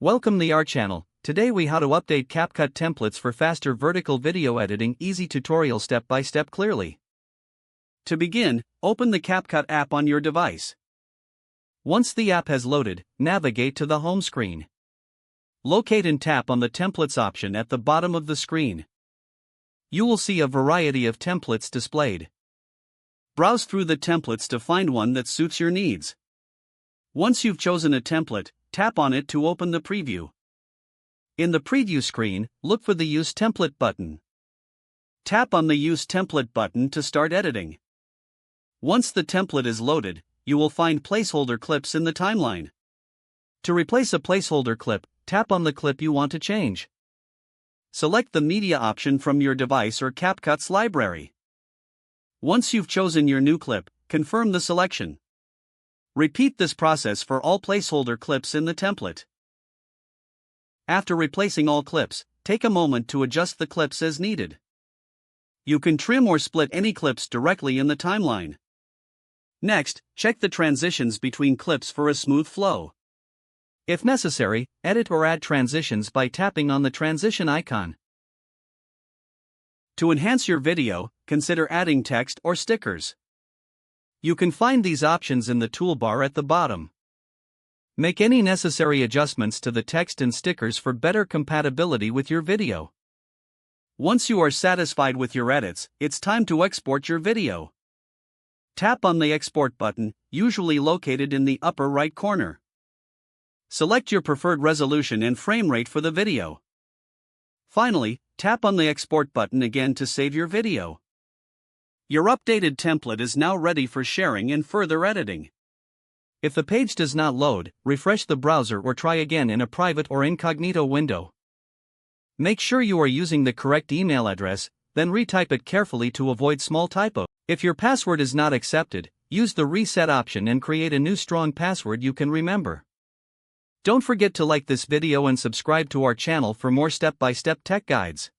Welcome to our channel. Today we how to update CapCut templates for faster vertical video editing. Easy tutorial step by step clearly. To begin, open the CapCut app on your device. Once the app has loaded, navigate to the home screen. Locate and tap on the templates option at the bottom of the screen. You will see a variety of templates displayed. Browse through the templates to find one that suits your needs. Once you've chosen a template, tap on it to open the preview. In the preview screen, look for the Use Template button. Tap on the Use Template button to start editing. Once the template is loaded, you will find placeholder clips in the timeline. To replace a placeholder clip, tap on the clip you want to change. Select the media option from your device or CapCut's library. Once you've chosen your new clip, confirm the selection. Repeat this process for all placeholder clips in the template. After replacing all clips, take a moment to adjust the clips as needed. You can trim or split any clips directly in the timeline. Next, check the transitions between clips for a smooth flow. If necessary, edit or add transitions by tapping on the transition icon. To enhance your video, consider adding text or stickers. You can find these options in the toolbar at the bottom. Make any necessary adjustments to the text and stickers for better compatibility with your video. Once you are satisfied with your edits, it's time to export your video. Tap on the Export button, usually located in the upper right corner. Select your preferred resolution and frame rate for the video. Finally, tap on the Export button again to save your video. Your updated template is now ready for sharing and further editing. If the page does not load, refresh the browser or try again in a private or incognito window. Make sure you are using the correct email address, then retype it carefully to avoid small typos. If your password is not accepted, use the reset option and create a new strong password you can remember. Don't forget to like this video and subscribe to our channel for more step-by-step tech guides.